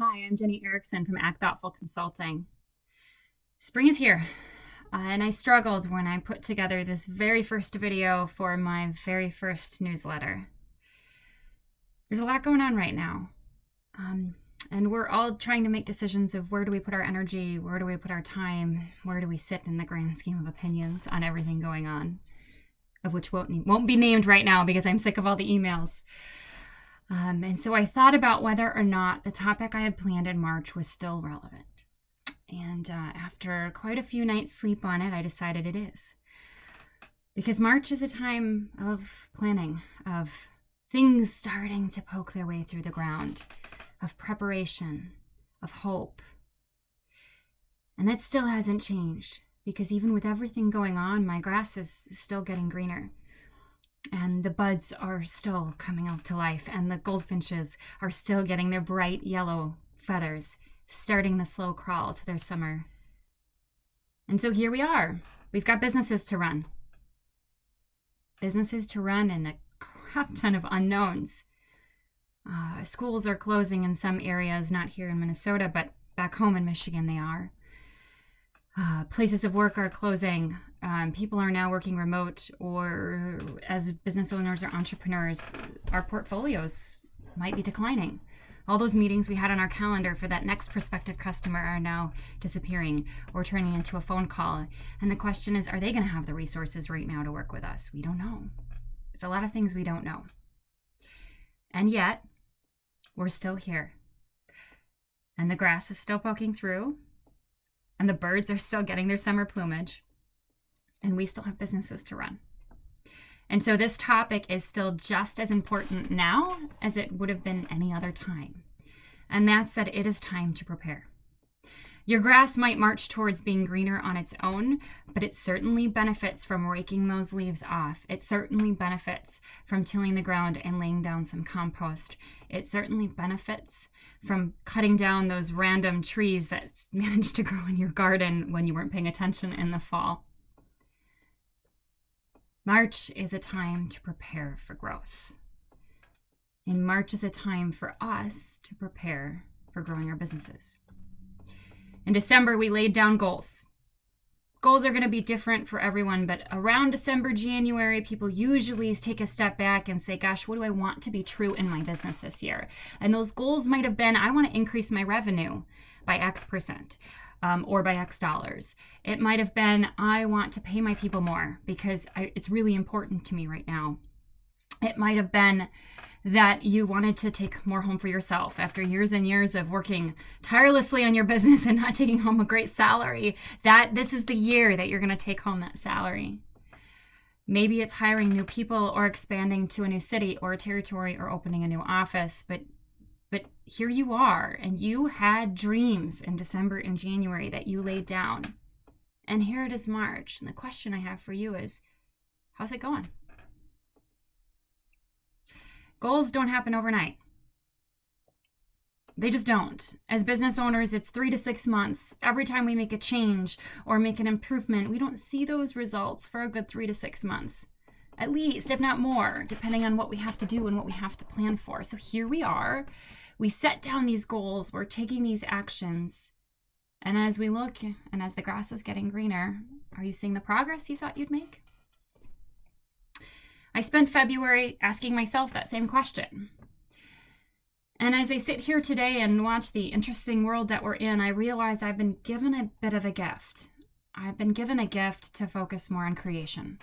Hi, I'm Jenny Erickson from Act Thoughtful Consulting. Spring is here, and I struggled when I put together this very first video for my very first newsletter. There's a lot going on right now, and we're all trying to make decisions of where do we put our energy, where do we put our time, where do we sit in the grand scheme of opinions on everything going on, of which won't be named right now because I'm sick of all the emails. And so I thought about whether or not the topic I had planned in March was still relevant. And after quite a few nights' sleep on it, I decided it is. Because March is a time of planning, of things starting to poke their way through the ground, of preparation, of hope. And that still hasn't changed, because even with everything going on, my grass is still getting greener. And the buds are still coming out to life, and the goldfinches are still getting their bright yellow feathers, starting the slow crawl to their summer. And so here we are. We've got businesses to run. Businesses to run and a crap ton of unknowns. Schools are closing in some areas, not here in Minnesota, but back home in Michigan they are. Places of work are closing. People are now working remote, or as business owners or entrepreneurs, our portfolios might be declining. All those meetings we had on our calendar for that next prospective customer are now disappearing or turning into a phone call. And the question is, are they going to have the resources right now to work with us? We don't know. There's a lot of things we don't know. And yet, we're still here. And the grass is still poking through. And the birds are still getting their summer plumage. And we still have businesses to run. And so this topic is still just as important now as it would have been any other time. And that's that it is time to prepare. Your grass might march towards being greener on its own, but it certainly benefits from raking those leaves off. It certainly benefits from tilling the ground and laying down some compost. It certainly benefits from cutting down those random trees that managed to grow in your garden when you weren't paying attention in the fall. March is a time to prepare for growth. And March is a time for us to prepare for growing our businesses. In December, we laid down goals. Goals are going to be different for everyone, but around December, January, people usually take a step back and say, gosh, what do I want to be true in my business this year? And those goals might have been, I want to increase my revenue by X%. Or by X dollars. It might have been, I want to pay my people more because it's really important to me right now. It might have been that you wanted to take more home for yourself after years and years of working tirelessly on your business and not taking home a great salary, that this is the year that you're going to take home that salary. Maybe it's hiring new people or expanding to a new city or a territory or opening a new office, but here you are, and you had dreams in December and January that you laid down. And here it is March, and the question I have for you is, how's it going? Goals don't happen overnight. They just don't. As business owners, it's 3 to 6 months. Every time we make a change or make an improvement, we don't see those results for a good 3 to 6 months. At least, if not more, depending on what we have to do and what we have to plan for. So here we are. We set down these goals, we're taking these actions, and as we look and as the grass is getting greener, are you seeing the progress you thought you'd make? I spent February asking myself that same question. And as I sit here today and watch the interesting world that we're in, I realize I've been given a bit of a gift. I've been given a gift to focus more on creation.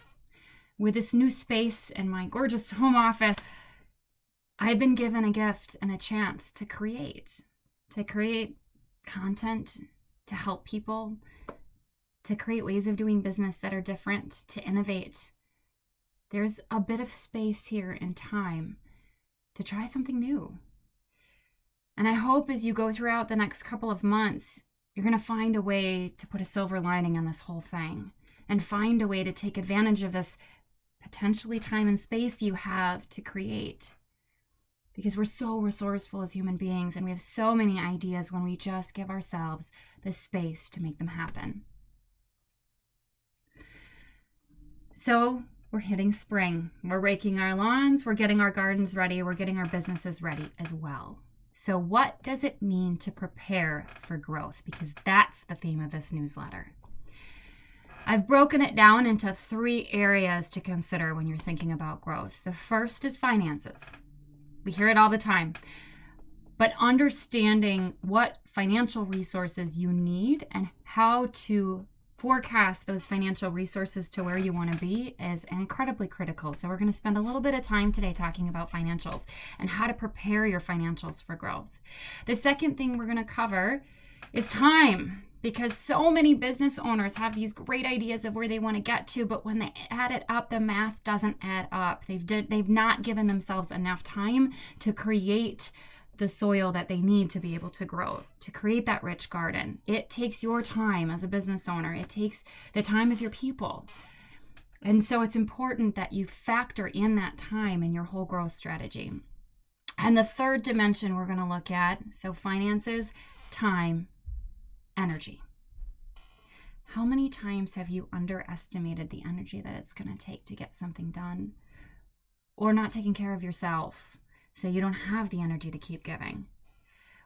With this new space in my gorgeous home office, I've been given a gift and a chance to create content, to help people, to create ways of doing business that are different, to innovate. There's a bit of space here in time to try something new. And I hope as you go throughout the next couple of months, you're going to find a way to put a silver lining on this whole thing and find a way to take advantage of this potentially time and space you have to create. Because we're so resourceful as human beings, and we have so many ideas when we just give ourselves the space to make them happen. So we're hitting spring. We're raking our lawns. We're getting our gardens ready. We're getting our businesses ready as well. So what does it mean to prepare for growth? Because that's the theme of this newsletter. I've broken it down into 3 areas to consider when you're thinking about growth. The first is finances. We hear it all the time. But understanding what financial resources you need and how to forecast those financial resources to where you want to be is incredibly critical. So we're going to spend a little bit of time today talking about financials and how to prepare your financials for growth. The second thing we're going to cover is time, because so many business owners have these great ideas of where they want to get to, but when they add it up, the math doesn't add up. They've not given themselves enough time to create the soil that they need to be able to grow, to create that rich garden. It takes your time as a business owner. It takes the time of your people. And so it's important that you factor in that time in your whole growth strategy. And the third dimension we're going to look at, so finances, time, energy. How many times have you underestimated the energy that it's going to take to get something done, or not taking care of yourself so you don't have the energy to keep giving?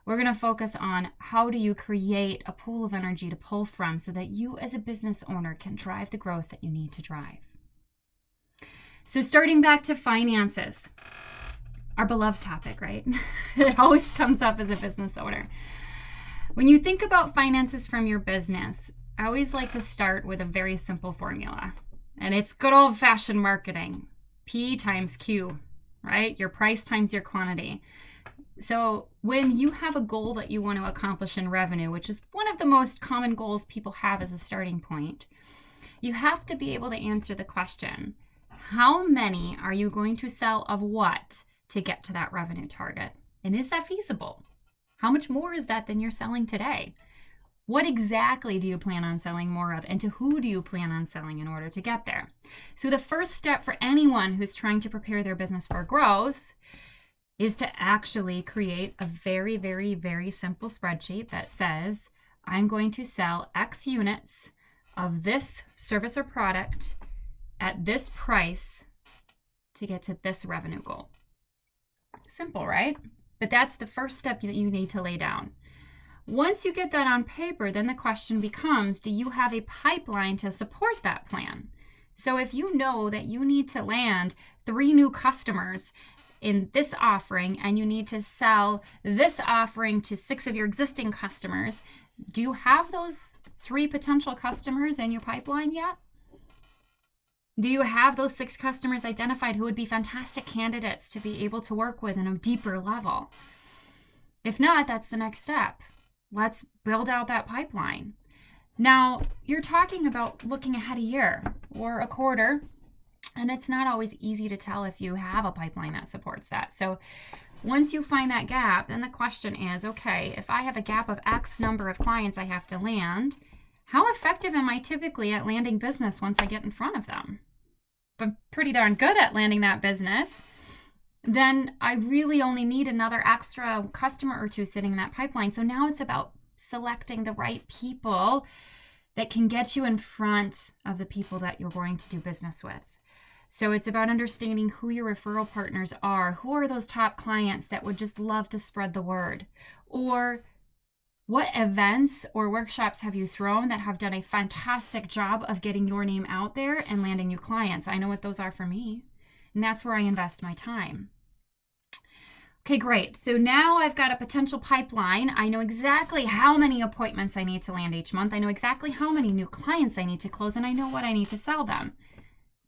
We're going to focus on how do you create a pool of energy to pull from so that you as a business owner can drive the growth that you need to drive. So starting back to finances, our beloved topic, right? It always comes up as a business owner. When you think about finances from your business, I always like to start with a very simple formula, and it's good old-fashioned marketing. P times Q, right? Your price times your quantity. So when you have a goal that you want to accomplish in revenue, which is one of the most common goals people have as a starting point, you have to be able to answer the question, how many are you going to sell of what to get to that revenue target? And is that feasible? How much more is that than you're selling today? What exactly do you plan on selling more of, and to who do you plan on selling in order to get there? So the first step for anyone who's trying to prepare their business for growth is to actually create a very, very, very simple spreadsheet that says, I'm going to sell X units of this service or product at this price to get to this revenue goal. Simple, right? But that's the first step that you need to lay down. Once you get that on paper, then the question becomes, do you have a pipeline to support that plan? So if you know that you need to land 3 new customers in this offering and you need to sell this offering to 6 of your existing customers, do you have those 3 potential customers in your pipeline yet? Do you have those 6 customers identified who would be fantastic candidates to be able to work with on a deeper level? If not, that's the next step. Let's build out that pipeline. Now, you're talking about looking ahead a year or a quarter, and it's not always easy to tell if you have a pipeline that supports that. So once you find that gap, then the question is, okay, if I have a gap of X number of clients I have to land, how effective am I typically at landing business once I get in front of them? If I'm pretty darn good at landing that business, then I really only need another extra customer or 2 sitting in that pipeline. So now it's about selecting the right people that can get you in front of the people that you're going to do business with. So it's about understanding who your referral partners are. Who are those top clients that would just love to spread the word? Or what events or workshops have you thrown that have done a fantastic job of getting your name out there and landing new clients? I know what those are for me. And that's where I invest my time. Okay, great. So now I've got a potential pipeline. I know exactly how many appointments I need to land each month. I know exactly how many new clients I need to close, and I know what I need to sell them.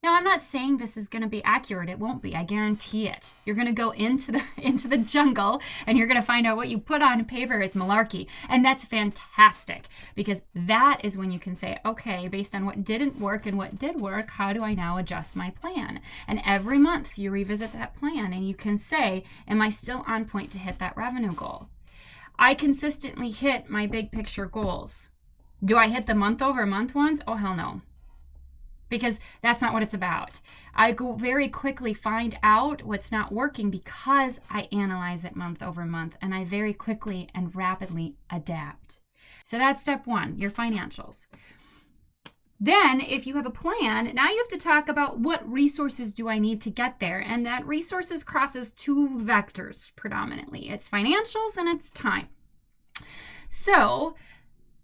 Now, I'm not saying this is going to be accurate. It won't be. I guarantee it. You're going to go into the jungle, and you're going to find out what you put on paper is malarkey. And that's fantastic, because that is when you can say, okay, based on what didn't work and what did work, how do I now adjust my plan? And every month you revisit that plan, and you can say, am I still on point to hit that revenue goal? I consistently hit my big picture goals. Do I hit the month over month ones? Oh, hell no. Because that's not what it's about. I go very quickly find out what's not working because I analyze it month over month, and I very quickly and rapidly adapt. So that's step 1, your financials. Then, if you have a plan, now you have to talk about what resources do I need to get there. And that resources crosses two vectors predominantly. It's financials and it's time. So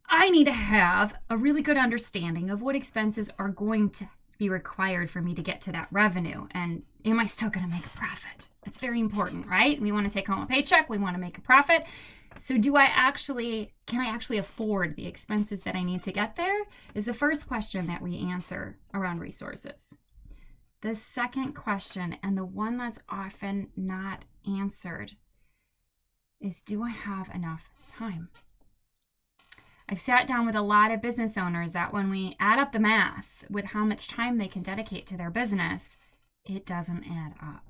I need to have a really good understanding of what expenses are going to be required for me to get to that revenue. And am I still going to make a profit? It's very important, right? We want to take home a paycheck. We want to make a profit. So can I actually afford the expenses that I need to get there? Is the first question that we answer around resources. The second question, and the one that's often not answered, is do I have enough time? I've sat down with a lot of business owners that when we add up the math with how much time they can dedicate to their business, it doesn't add up.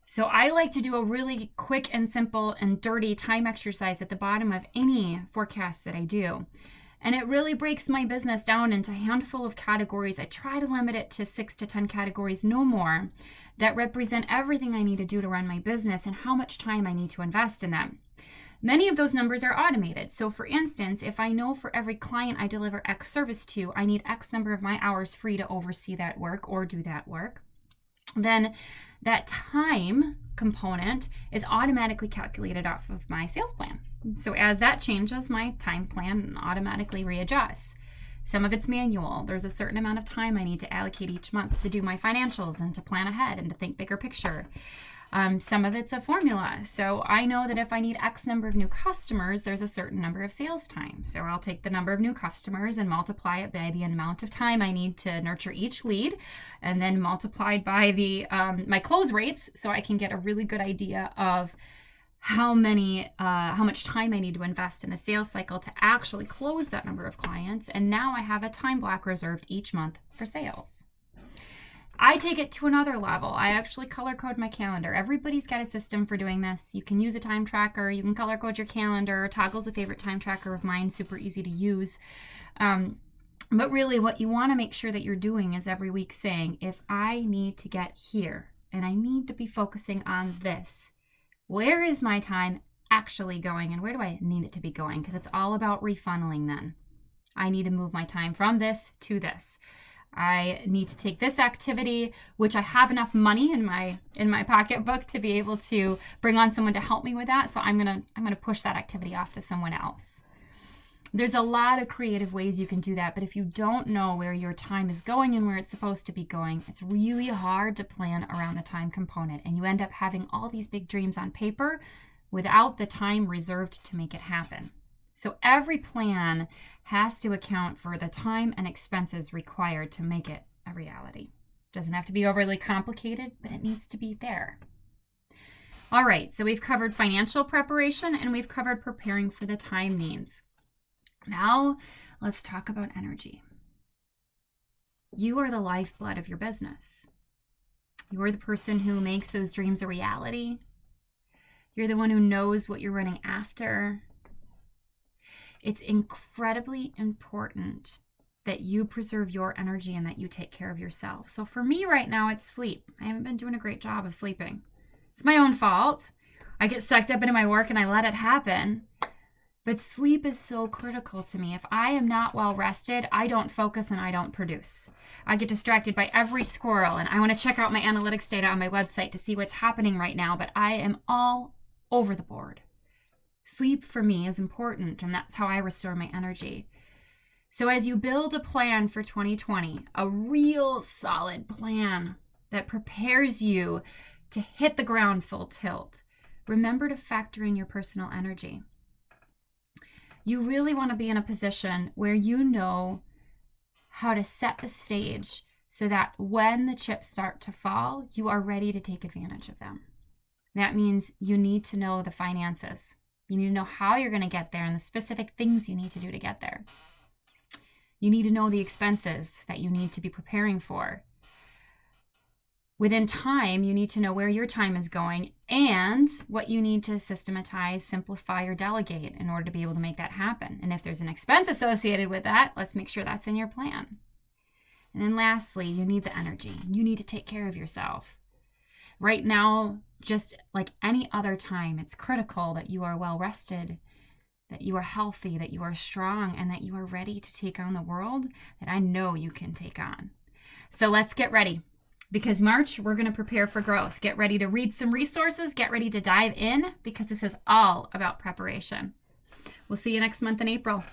So I like to do a really quick and simple and dirty time exercise at the bottom of any forecast that I do. And it really breaks my business down into a handful of categories. I try to limit it to 6 to 10 categories, no more, that represent everything I need to do to run my business and how much time I need to invest in them. Many of those numbers are automated. So for instance, if I know for every client I deliver X service to, I need X number of my hours free to oversee that work or do that work, then that time component is automatically calculated off of my sales plan. So as that changes, my time plan automatically readjusts. Some of it's manual. There's a certain amount of time I need to allocate each month to do my financials and to plan ahead and to think bigger picture. Some of it's a formula. So I know that if I need X number of new customers, there's a certain number of sales time. So I'll take the number of new customers and multiply it by the amount of time I need to nurture each lead, and then multiplied by the my close rates, so I can get a really good idea of how much time I need to invest in the sales cycle to actually close that number of clients. And now I have a time block reserved each month for sales. I take it to another level. I actually color code my calendar. Everybody's got a system for doing this. You can use a time tracker. You can color code your calendar. Toggle's a favorite time tracker of mine, super easy to use. But really what you want to make sure that you're doing is every week saying, if I need to get here and I need to be focusing on this, where is my time actually going and where do I need it to be going? Because it's all about refunneling then. I need to move my time from this to this. I need to take this activity, which I have enough money in my pocketbook to be able to bring on someone to help me with that. So I'm gonna push that activity off to someone else. There's a lot of creative ways you can do that, but if you don't know where your time is going and where it's supposed to be going, it's really hard to plan around the time component, and you end up having all these big dreams on paper without the time reserved to make it happen. So every plan has to account for the time and expenses required to make it a reality. Doesn't have to be overly complicated, but it needs to be there. All right, so we've covered financial preparation and we've covered preparing for the time needs. Now let's talk about energy. You are the lifeblood of your business. You're the person who makes those dreams a reality. You're the one who knows what you're running after. It's incredibly important that you preserve your energy and that you take care of yourself. So for me right now, it's sleep. I haven't been doing a great job of sleeping. It's my own fault. I get sucked up into my work and I let it happen. But sleep is so critical to me. If I am not well rested, I don't focus and I don't produce. I get distracted by every squirrel and I want to check out my analytics data on my website to see what's happening right now, but I am all over the board. Sleep for me is important, and that's how I restore my energy. So as you build a plan for 2020, a real solid plan that prepares you to hit the ground full tilt, remember to factor in your personal energy. You really want to be in a position where you know how to set the stage so that when the chips start to fall, you are ready to take advantage of them. That means you need to know the finances. You need to know how you're going to get there and the specific things you need to do to get there. You need to know the expenses that you need to be preparing for. Within time, you need to know where your time is going and what you need to systematize, simplify, or delegate in order to be able to make that happen. And if there's an expense associated with that, let's make sure that's in your plan. And then lastly, you need the energy. You need to take care of yourself. Right now, just like any other time, it's critical that you are well rested, that you are healthy, that you are strong, and that you are ready to take on the world that I know you can take on. So let's get ready, because March, we're going to prepare for growth. Get ready to read some resources. Get ready to dive in, because this is all about preparation. We'll see you next month in April.